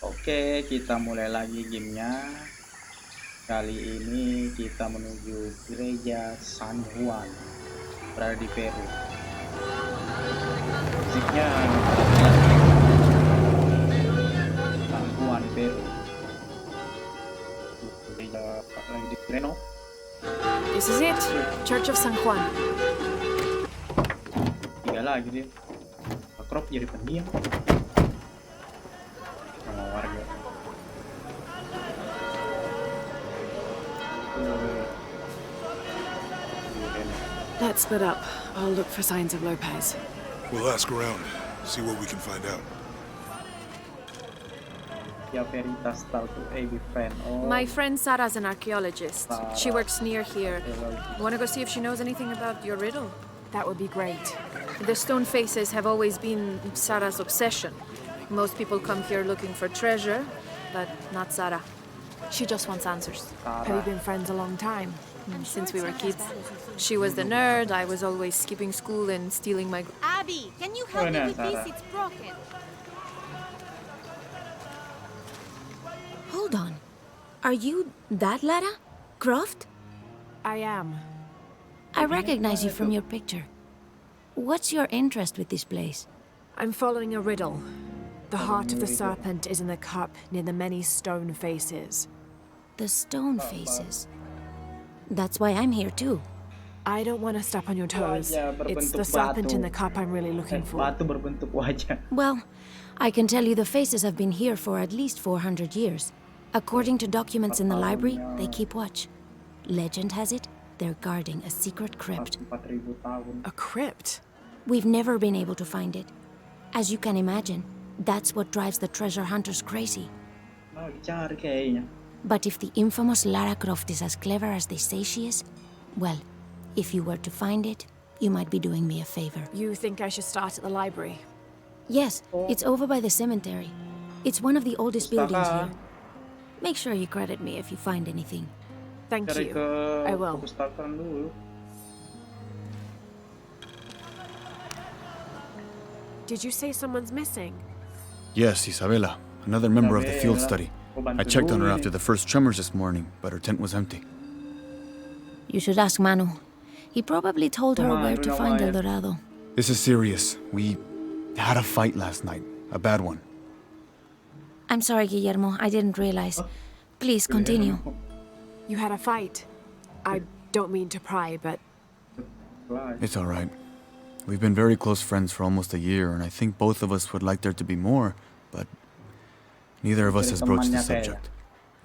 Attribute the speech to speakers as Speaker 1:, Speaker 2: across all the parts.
Speaker 1: Oke, kita mulai lagi gamenya. Kali ini kita menuju gereja San Juan, berada di Peru. Musiknya San Juan, Peru. Gereja lagi di Reno.
Speaker 2: This is it, Church of San Juan.
Speaker 1: Tiga lagi dia. Croft jadi pendiam. Sama warga.
Speaker 2: Let's split up. I'll look for signs of Lopez.
Speaker 3: We'll ask around, see what we can find out.
Speaker 2: My friend Sarah's an archaeologist. She works near here. Want to go see if she knows anything about your riddle? That would be great. The stone faces have always been Sarah's obsession. Most people come here looking for treasure, but not Sarah. She just wants answers.
Speaker 4: Have you been friends a long time?
Speaker 2: Since we were kids. She was the nerd, I was always skipping school and stealing my...
Speaker 5: Abby, can you help me with this? It's broken.
Speaker 6: Hold on. Are you that Lara? Croft?
Speaker 4: I am.
Speaker 6: I recognize you from your picture. What's your interest with this place?
Speaker 4: I'm following a riddle. The heart of the serpent is in the cup near the many stone faces.
Speaker 6: The stone faces. That's why I'm here too.
Speaker 4: I don't want to step on your toes. It's the serpent in the cup I'm really looking for.
Speaker 6: Well, I can tell you the faces have been here for at least 400 years. According to documents in the library, they keep watch. Legend has it, they're guarding a secret crypt.
Speaker 4: A crypt?
Speaker 6: We've never been able to find it. As you can imagine, that's what drives the treasure hunters crazy. But if the infamous Lara Croft is as clever as they say she is, well, if you were to find it, you might be doing me a favor.
Speaker 4: You think I should start at the library?
Speaker 6: Yes, it's over by the cemetery. It's one of the oldest buildings here. Make sure you credit me if you find anything.
Speaker 4: Thank you. I will. Did you say someone's missing?
Speaker 7: Yes, Isabella, another member of the field study. I checked on her after the first tremors this morning, but her tent was empty.
Speaker 6: You should ask Manu. He probably told her where to find El Dorado.
Speaker 7: This is serious. We had a fight last night. A bad one.
Speaker 6: I'm sorry, Guillermo. I didn't realize. Please, continue.
Speaker 4: You had a fight. I don't mean to pry, but...
Speaker 7: It's all right. We've been very close friends for almost a year, and I think both of us would like there to be more, but neither of us has broached the subject.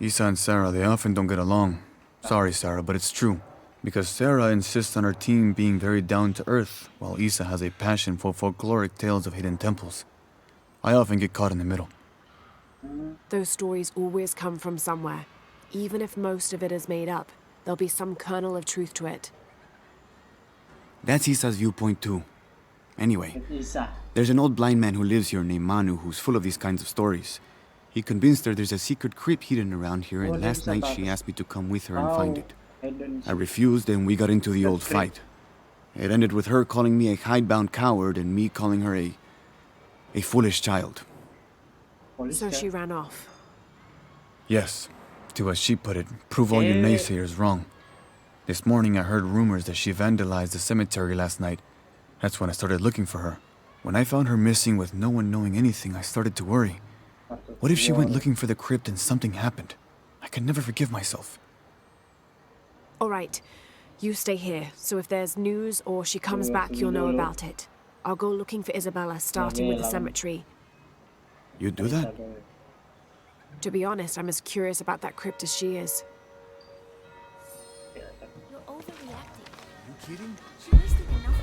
Speaker 7: Isa and Sarah, they often don't get along. Sorry, Sarah, but it's true. Because Sarah insists on her team being very down-to-earth, while Isa has a passion for folkloric tales of hidden temples. I often get caught in the middle.
Speaker 4: Those stories always come from somewhere. Even if most of it is made up, there'll be some kernel of truth to it.
Speaker 7: That's Isa's viewpoint too. Anyway, there's an old blind man who lives here named Manu who's full of these kinds of stories. He convinced her there's a secret crypt hidden around here, and last night she asked me to come with her and find it. I refused, and we got into the old fight. It ended with her calling me a hidebound coward and me calling her a foolish child.
Speaker 4: So she ran off.
Speaker 7: Yes, to as she put it, prove all you naysayers wrong. This morning I heard rumors that she vandalized the cemetery last night. That's when I started looking for her. When I found her missing with no one knowing anything, I started to worry. What if she went looking for the crypt and something happened? I can never forgive myself.
Speaker 4: All right. You stay here, so if there's news or she comes back, you'll know about it. I'll go looking for Isabella, starting with the cemetery.
Speaker 7: You'd do that?
Speaker 4: To be honest, I'm as curious about that crypt as she is.
Speaker 6: You're overreacting.
Speaker 3: You kidding?
Speaker 6: She wasted enough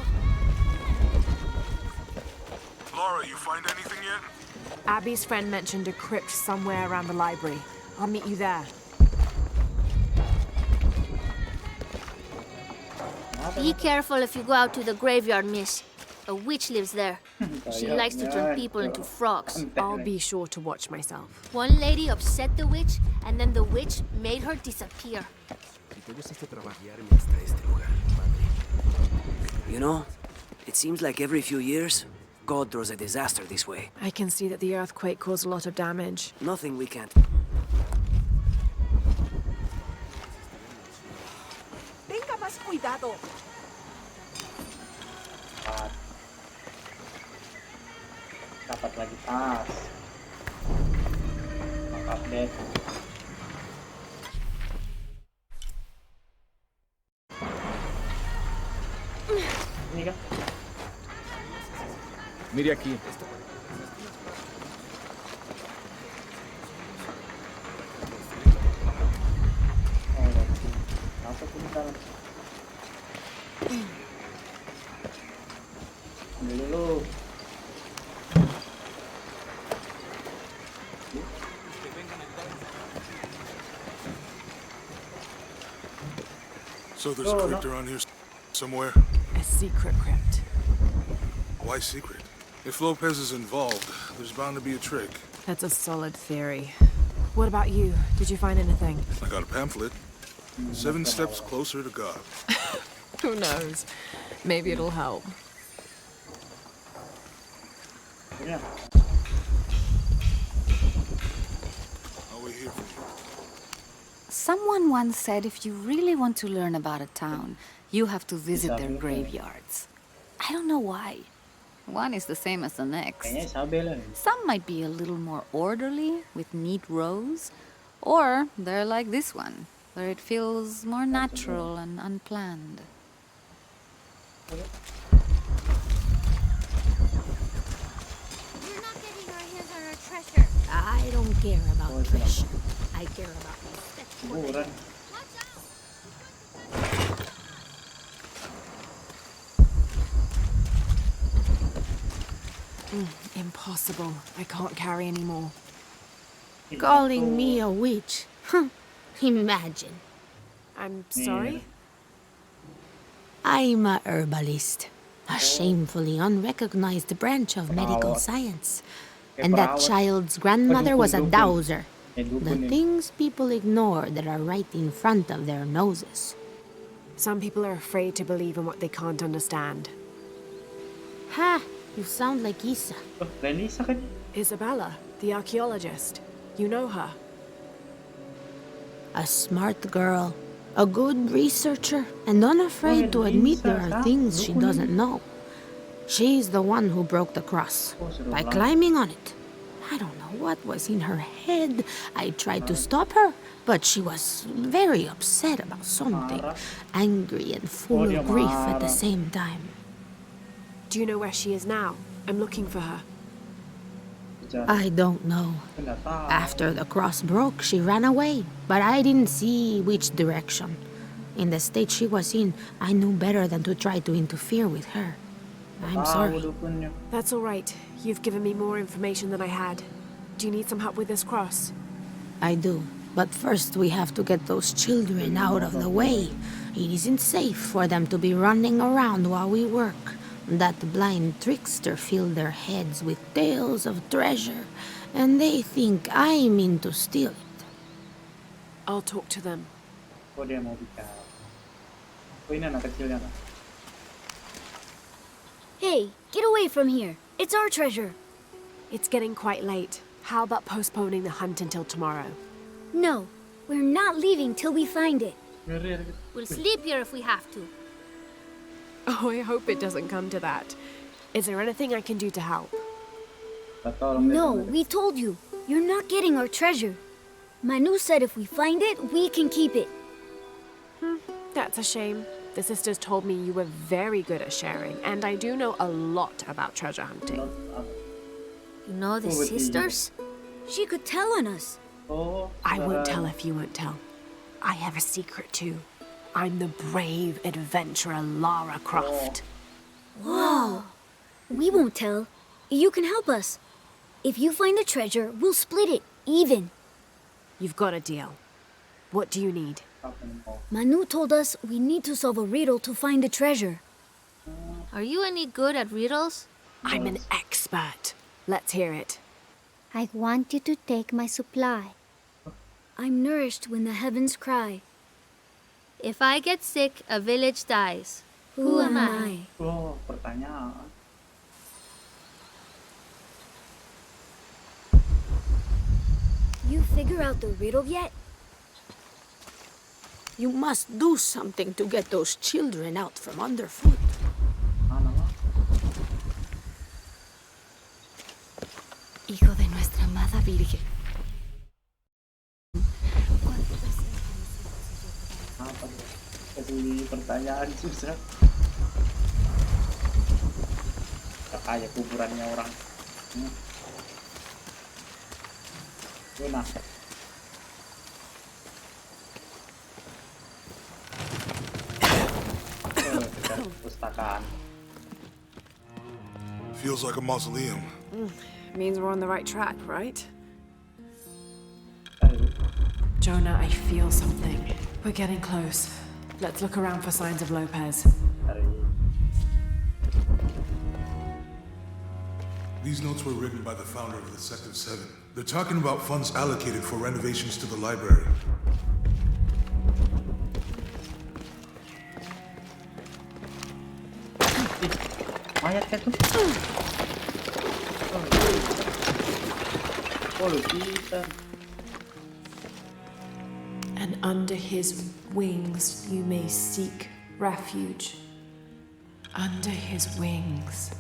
Speaker 6: of
Speaker 3: Laura, you find anything yet?
Speaker 4: Abby's friend mentioned a crypt somewhere around the library. I'll meet you there.
Speaker 5: Be careful if you go out to the graveyard, miss. A witch lives there. She likes to turn people into frogs.
Speaker 4: I'll be sure to watch myself.
Speaker 5: One lady upset the witch, and then the witch made her disappear.
Speaker 8: You know, it seems like every few years, God throws a disaster this way.
Speaker 4: I can see that the earthquake caused a lot of damage.
Speaker 8: Nothing we can't...
Speaker 9: Tenga más cuidado.
Speaker 1: Dapat lagi tas. Update. Ini kan?
Speaker 10: Mire aquí.
Speaker 1: Oh, masuk ke dalam. Ambil dulu.
Speaker 3: So there's a crypt around here somewhere?
Speaker 4: A secret crypt.
Speaker 3: Why secret? If Lopez is involved, there's bound to be a trick.
Speaker 4: That's a solid theory. What about you? Did you find anything?
Speaker 3: I got a pamphlet. 7 steps closer to God.
Speaker 4: Who knows? Maybe it'll help.
Speaker 1: Yeah.
Speaker 3: I'll wait here for you.
Speaker 11: Someone once said if you really want to learn about a town, you have to visit their graveyards. I don't know why. One is the same as the next.
Speaker 1: Kayaknya Isabel lah.
Speaker 11: Some might be a little more orderly, with neat rows, or they're like this one, where it feels more natural and unplanned.
Speaker 5: We're not getting our hands on our treasure.
Speaker 6: I don't care about treasure. I care about respect for the
Speaker 1: Kuburan.
Speaker 5: Watch out!
Speaker 4: Impossible. I can't carry anymore.
Speaker 6: calling me a witch. Imagine.
Speaker 4: I'm sorry?
Speaker 6: I'm a herbalist, a shamefully unrecognized branch of medical science. And that child's grandmother was a dowser. The things people ignore that are right in front of their noses.
Speaker 4: Some people are afraid to believe in what they can't understand.
Speaker 6: Ha! You sound like Isa.
Speaker 1: Oh, Lenny sakit.
Speaker 4: Isabella, the archaeologist. You know her.
Speaker 6: A smart girl, a good researcher, and unafraid to admit there are things she doesn't know. She's the one who broke the cross by climbing on it. I don't know what was in her head. I tried to stop her, but she was very upset about something, angry and full of grief at the same time.
Speaker 4: Do you know where she is now? I'm looking for her.
Speaker 6: I don't know. After the cross broke, she ran away, but I didn't see which direction. In the state she was in, I knew better than to try to interfere with her. I'm sorry.
Speaker 4: That's all right. You've given me more information than I had. Do you need some help with this cross?
Speaker 6: I do. But first we have to get those children out of the way. It isn't safe for them to be running around while we work. That blind trickster filled their heads with tales of treasure, and they think I mean to steal it.
Speaker 4: I'll talk to them.
Speaker 1: Oh, dia mau bicara. Oh, ini anak kecilnya kan?
Speaker 5: Hey, get away from here. It's our treasure.
Speaker 4: It's getting quite late. How about postponing the hunt until tomorrow?
Speaker 5: No, we're not leaving till we find it.
Speaker 1: Ngeri.
Speaker 5: We'll sleep here if we have to.
Speaker 4: Oh, I hope it doesn't come to that. Is there anything I can do to help?
Speaker 5: No, we told you. You're not getting our treasure. Manu said if we find it, we can keep it.
Speaker 4: That's a shame. The sisters told me you were very good at sharing, and I do know a lot about treasure hunting.
Speaker 5: You know the sisters? She could tell on us.
Speaker 1: Oh,
Speaker 4: I won't tell if you won't tell. I have a secret too. I'm the brave adventurer Lara Croft.
Speaker 5: Whoa! We won't tell. You can help us. If you find the treasure, we'll split it, even.
Speaker 4: You've got a deal. What do you need?
Speaker 5: Manu told us we need to solve a riddle to find the treasure. Are you any good at riddles?
Speaker 4: I'm an expert. Let's hear it.
Speaker 5: I want you to take my supply. I'm nourished when the heavens cry. If I get sick, a village dies. Who am I?
Speaker 1: Oh, pertanyaan.
Speaker 5: figure out the riddle yet?
Speaker 10: You must do something to get those children out from underfoot.
Speaker 1: Mana mah?
Speaker 11: Hijo de nuestra amada Virgen.
Speaker 1: Apa tuh? Kasih pertanyaan susah. Kayak kuburannya orang. Jonah. Pustakaan.
Speaker 3: Feels like a mausoleum.
Speaker 2: Means we're on the right track, right? Jonah, I feel something. We're getting close. Let's look around for signs of Lopez.
Speaker 3: These notes were written by the founder of the Sect of Seven. They're talking about funds allocated for renovations to the library.
Speaker 1: Mayatnya tuh. Oh, Lupita.
Speaker 2: And under his wings you may seek refuge. Under his wings.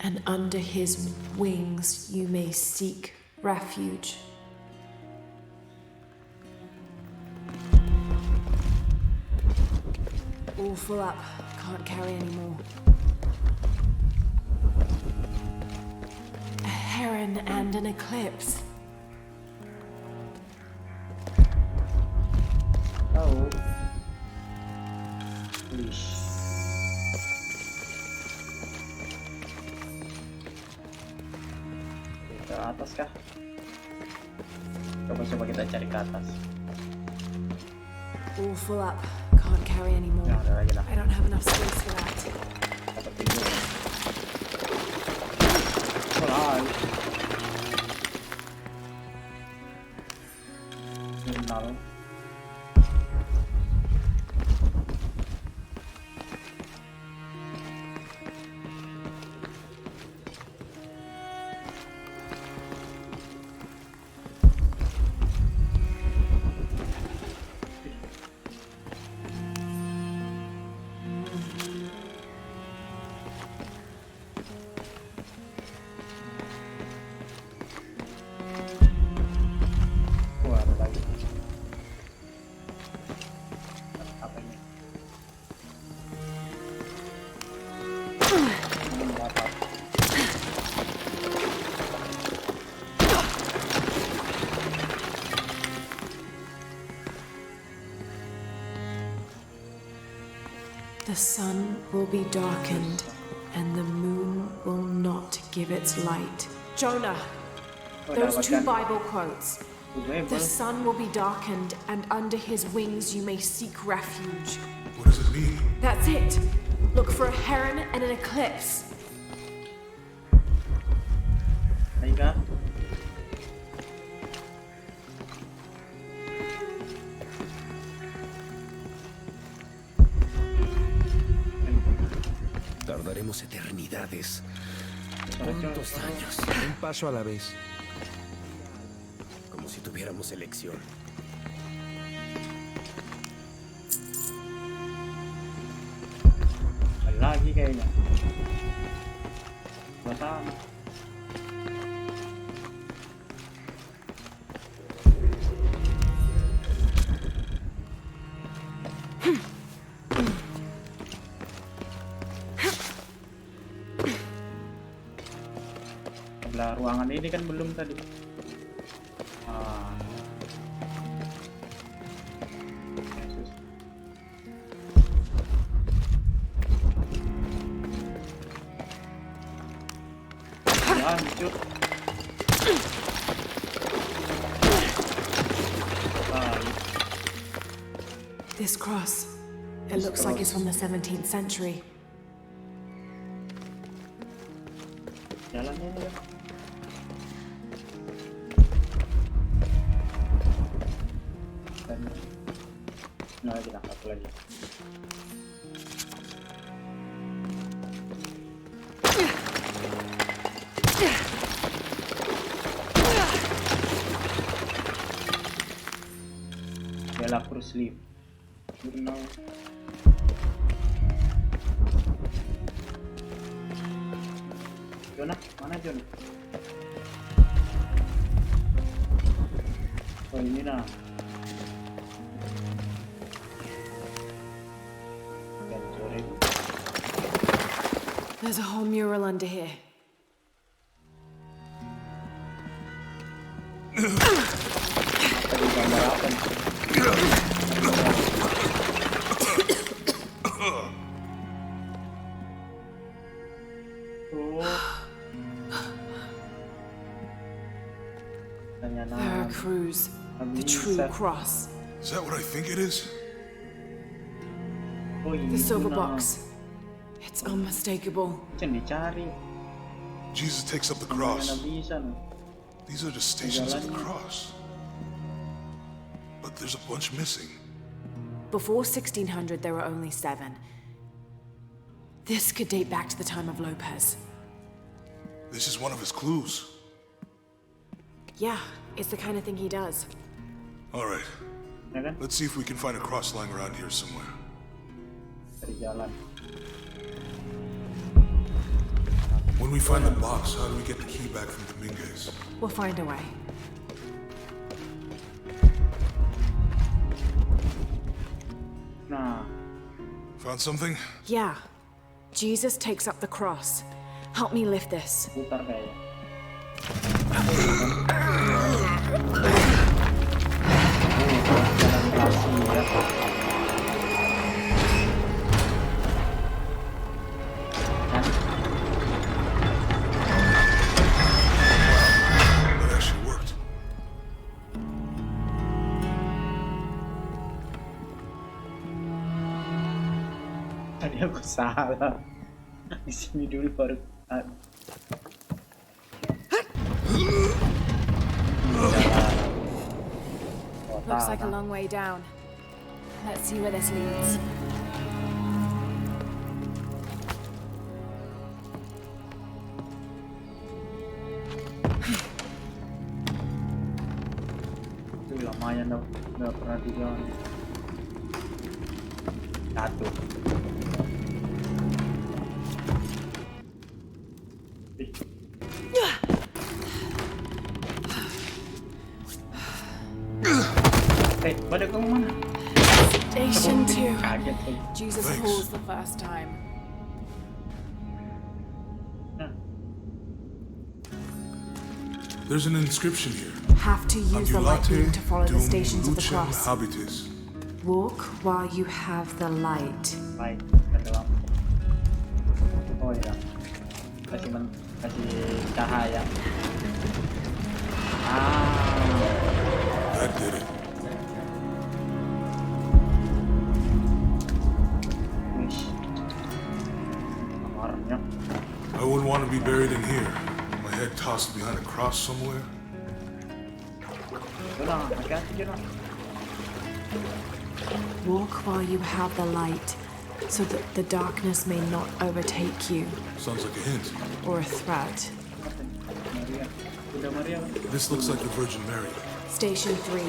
Speaker 2: And under his wings you may seek refuge. All full up. Can't carry anymore. A heron and an eclipse.
Speaker 1: Oh. Ke atas kah? Coba kita cari ke atas.
Speaker 2: All full up. Can't carry anymore.
Speaker 1: Ya, ada lagi lah.
Speaker 2: I don't have enough space for that.
Speaker 1: Dapat tidur. Mulai. Jurnal.
Speaker 2: The sun will be darkened, and the moon will not give its light. Jonah, those two Bible quotes. The sun will be darkened, and under his wings you may seek refuge.
Speaker 3: What does it mean?
Speaker 2: That's it. Look for a heron and an eclipse.
Speaker 1: Ayo.
Speaker 8: Tardaremos eternidades. ¿Cuántos años?
Speaker 12: Un paso a la vez.
Speaker 8: Como si tuviéramos elección.
Speaker 1: Lagi kayaknya. Sama. Sebelah ruangan ini kan belum tadi. Yesus. Lanjut.
Speaker 2: This cross. It looks like it's from the 17th century.
Speaker 1: Jalannya ya. Dan lagi satu lagi. Setelah cruise lift. Jurnal. Jonah, mana Jonah? Oh ini nah.
Speaker 4: There's a whole mural under here. Veracruz, the true cross.
Speaker 3: Is that what I think it is?
Speaker 4: The silver box. It's unmistakable.
Speaker 3: Jesus takes up the cross. These are the stations of the cross. But there's a bunch missing.
Speaker 4: Before 1600, there were only 7. This could date back to the time of Lopez.
Speaker 3: This is one of his clues.
Speaker 4: Yeah, it's the kind of thing he does.
Speaker 3: All right. Let's see if we can find a cross lying around here somewhere. When we find the box, how do we get the key back from Dominguez?
Speaker 4: We'll find a way.
Speaker 3: Found something?
Speaker 4: Yeah. Jesus takes up the cross. Help me lift this.
Speaker 1: Tadi aku salah. Di sini dulu baru.
Speaker 4: Looks like a long way down. Let's see where this leads.
Speaker 1: Itu lumayan udah pernah di jalan. Satu. Pada kamu mana?
Speaker 4: Station 2.
Speaker 1: Kaget.
Speaker 4: Jesus calls the first time.
Speaker 3: There's an inscription here.
Speaker 4: Have to use the light beam to follow the stations of the cross.
Speaker 3: Habitus.
Speaker 4: Walk while you have the light.
Speaker 1: Light ke dalam. Oh ya. Kasih cahaya.
Speaker 3: That did it. I wouldn't want to be buried in here. My head tossed behind a cross somewhere.
Speaker 4: Walk while you have the light, so that the darkness may not overtake you.
Speaker 3: Sounds like a hint.
Speaker 4: Or a threat.
Speaker 3: This looks like the Virgin Mary.
Speaker 4: Station 3.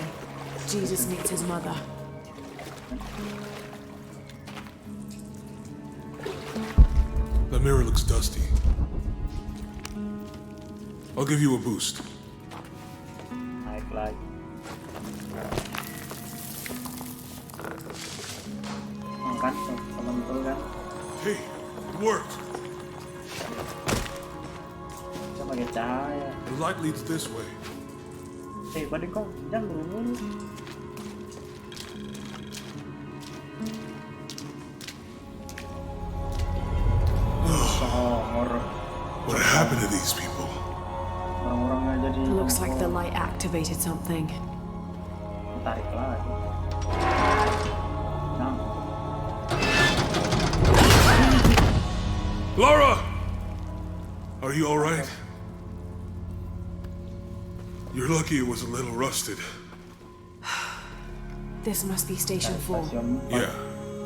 Speaker 4: Jesus meets his mother.
Speaker 3: The mirror looks dusty. I'll give you a boost.
Speaker 1: Naik lagi. Kan, temen tuh kan.
Speaker 3: Hey, it worked.
Speaker 1: Bisa pakai cahaya.
Speaker 3: The light leads this way.
Speaker 1: Pada kau jangan buru-buru.
Speaker 3: What happened to these people?
Speaker 4: Looks like the light activated something.
Speaker 1: Tarik lagi.
Speaker 3: Lara! Are you all right? You're lucky it was a little rusted.
Speaker 4: This must be Station 4.
Speaker 3: Yeah.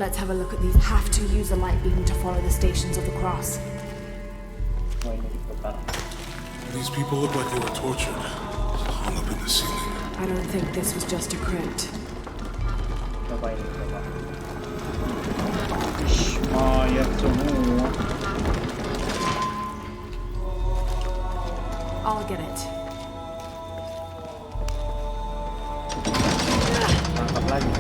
Speaker 4: Let's have a look at these. Have to use the light beam to follow the stations of the cross.
Speaker 3: These people look like they were tortured, hung up in the ceiling.
Speaker 4: I don't think this was just a crypt.
Speaker 1: Coba ini, coba. Ish, mayat semua.
Speaker 4: I'll get it.
Speaker 1: Tangkap lagi.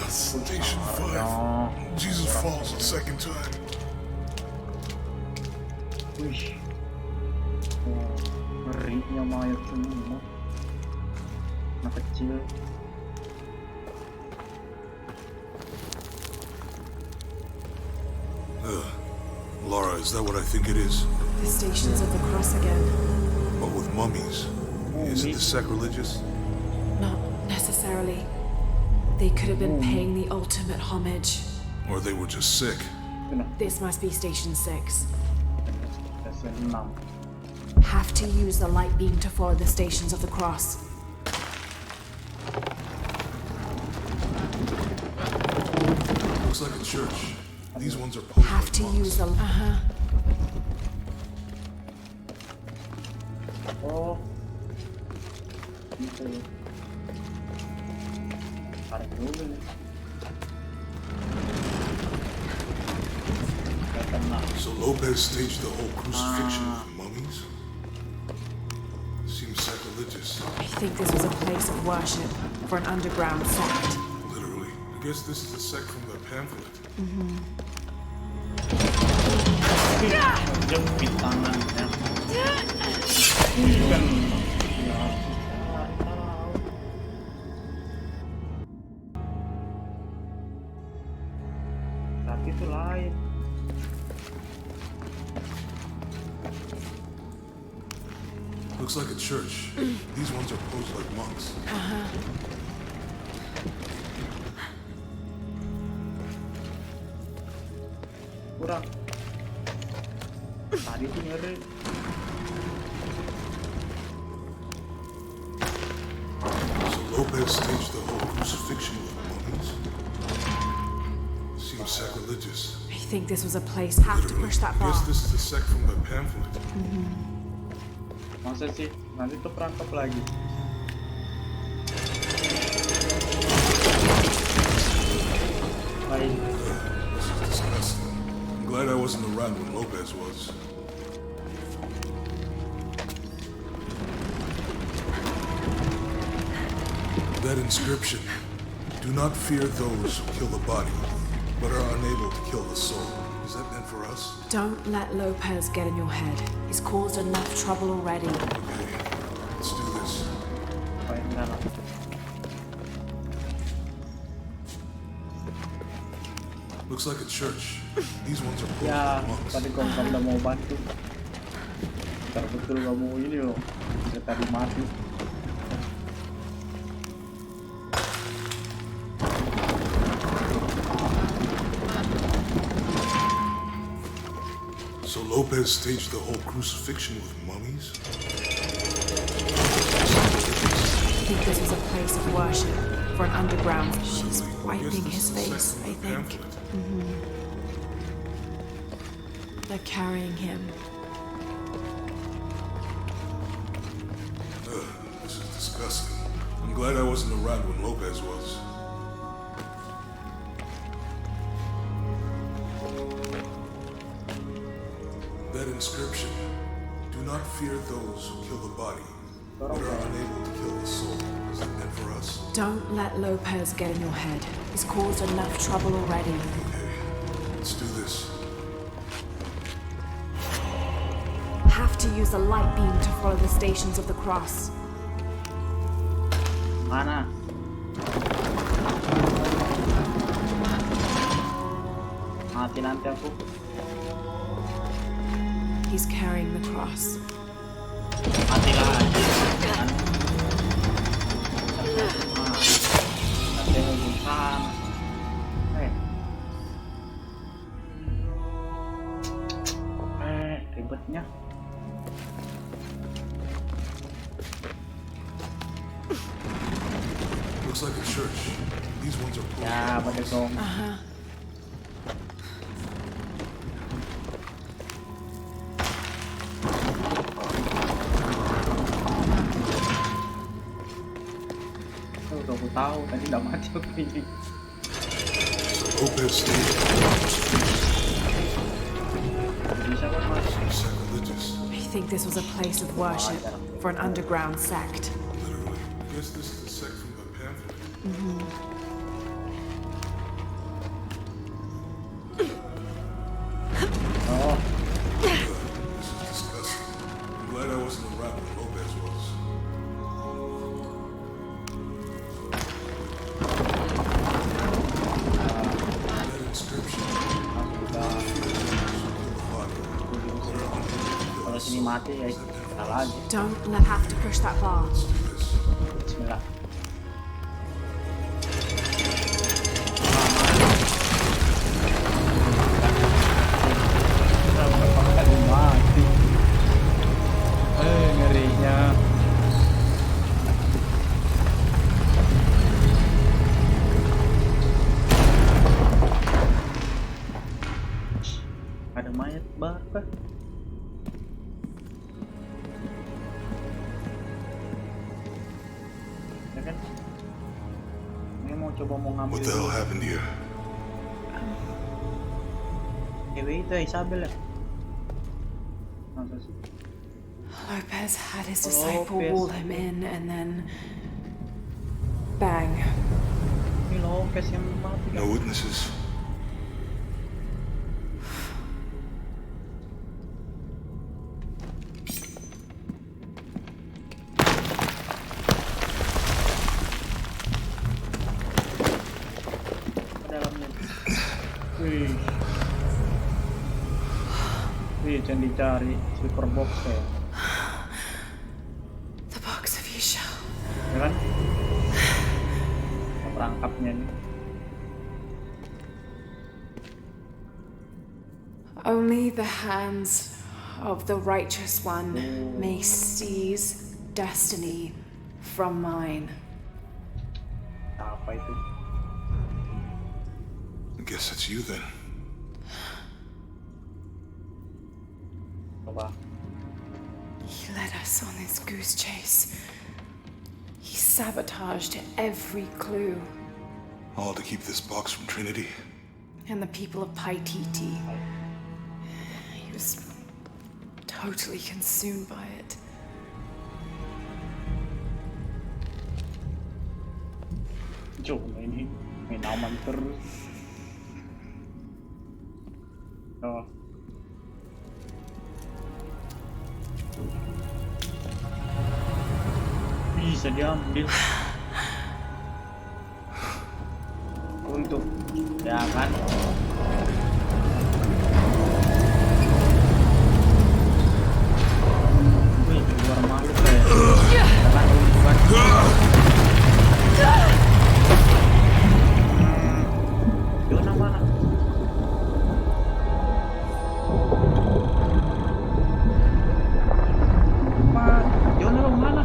Speaker 3: Station 5. Jesus falls the second time.
Speaker 1: Wih. Ngerinya mayat semua. Anak kecil.
Speaker 3: Lara, is that what I think it is?
Speaker 4: The Stations of the Cross again.
Speaker 3: But with mummies. Is it sacrilegious?
Speaker 4: Not necessarily. They could have been paying the ultimate homage.
Speaker 3: Or they were just sick?
Speaker 4: This must be Station 6.
Speaker 1: Station 6.
Speaker 4: Have to use the light beam to follow the Stations of the Cross.
Speaker 3: Looks like a church. These ones are posed
Speaker 4: Have
Speaker 3: like
Speaker 4: to
Speaker 3: monks.
Speaker 4: use the...
Speaker 1: Oh. Gitu. Tarik dulu nih.
Speaker 3: So Lopez staged the whole crucifixion with mummies? Seems sacrilegious.
Speaker 4: I think this was a place of worship for an underground sect.
Speaker 3: Literally. I guess this is a sect from the pamphlet.
Speaker 1: Jepit tangannya. Tapi itu lain.
Speaker 3: Looks like a church. These ones are posed like monks.
Speaker 1: Kurang. Tadi tuh ngeri.
Speaker 3: So Lopez staged the whole crucifixion with mummies? Seems sacrilegious.
Speaker 4: I think this was a place. Have to push that
Speaker 3: I
Speaker 4: bar.
Speaker 3: guess this is a sect from the pamphlet.
Speaker 1: Masa sih? Nanti tuh perangkap lagi. Baik.
Speaker 3: This is disgusting. I'm glad I wasn't around when Lopez was. That inscription. Do not fear those who kill the body, but are unable to kill the soul. Is that meant for us?
Speaker 4: Don't let Lopez get in your head. He's caused enough trouble already.
Speaker 3: Okay, let's do this.
Speaker 1: Baik, dalam.
Speaker 3: Looks like a church. These ones are posed
Speaker 1: Ya,
Speaker 3: like monks.
Speaker 1: tadi kau udah mau bantu. Ntar betul kamu ini loh. Bisa tadi mati.
Speaker 3: So Lopez staged the whole crucifixion with mummies?
Speaker 4: I think this was a place of worship for an underground. She's wiping his face, I think. They're carrying him.
Speaker 3: This is disgusting. I'm glad I wasn't around when Lopez was. That inscription. Do not fear those who kill the body, but are unable to kill the soul. Is that meant for us?
Speaker 4: Don't let Lopez get in your head. He's caused enough trouble already.
Speaker 3: Okay, let's do this.
Speaker 4: Have to use the light beam to follow the Stations of the Cross.
Speaker 1: Mana? Mati nanti aku.
Speaker 4: He's carrying the cross.
Speaker 1: Mati lagi. Nanti mau bukan. Ribetnya.
Speaker 3: Looks like a church. These ones are posed
Speaker 1: Ya,
Speaker 3: like
Speaker 1: pada
Speaker 3: monks.
Speaker 1: dong. tahu tadi nggak mati aku ini.
Speaker 3: So Lopez stayed
Speaker 1: Bisa kok mas.
Speaker 3: sacrilegious.
Speaker 4: I think this was a place of worship for an underground sect.
Speaker 3: Literally. I guess this is a sect from the pamphlet.
Speaker 1: Oh,
Speaker 3: This is disgusting. I'm glad I wasn't around when Lopez was. That inscription.
Speaker 1: kalau sini mati ya kita lagi.
Speaker 4: Don't let have to push that bar.
Speaker 1: Bismillah. Mati. Ngerinya. Ada mayat baru. Ya kan? Ini mau coba mau ngambil.
Speaker 3: What the hell happened here?
Speaker 1: Cewek itu Isabel ya? Masa sih?
Speaker 4: Lopez had his
Speaker 1: disciple wall him
Speaker 4: in and then bang.
Speaker 1: Ini Lopez yang mati kan?
Speaker 3: No witnesses.
Speaker 1: Dalamnya. Wih. Wih, jangan dicari silver box ya.
Speaker 4: The box of Isha.
Speaker 1: Ya kan? Perangkapnya nih.
Speaker 4: Only the hands of the righteous one may seize destiny from mine.
Speaker 1: Apa itu?
Speaker 3: I guess it's you then.
Speaker 1: Coba.
Speaker 4: He led us on this goose chase. He sabotaged every clue.
Speaker 3: All to keep this box from Trinity.
Speaker 4: And the people of Paititi. He was totally consumed by it.
Speaker 1: Coba ini main aman terus. Oh. Bisa diambil. Untuk ya kan. Wih, keluar makhluk ya. Kan bukan. Jonah mana? Jonah lo mana?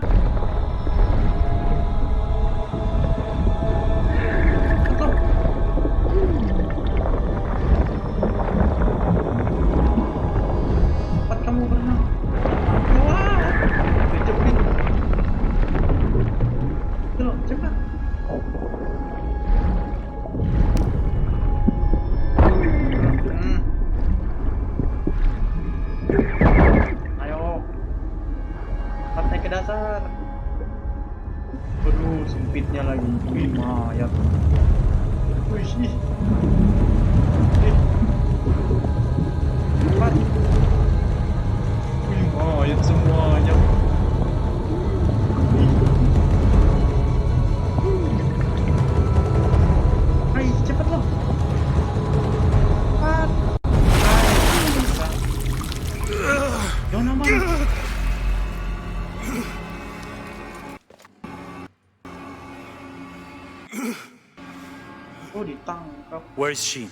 Speaker 1: Tempat kamu berenang. Wah, kejepit. Yuk, cepat. Ayo, sampai ke dasar. Aduh, sempitnya lagi. Wih, mayat. Wih, ih. Cepat. Wih, mayat semuanya. Ayo, cepat loh. Cepat. Ayo, bisa. Jonah mana? Oh, ditangkap.
Speaker 8: Where is she?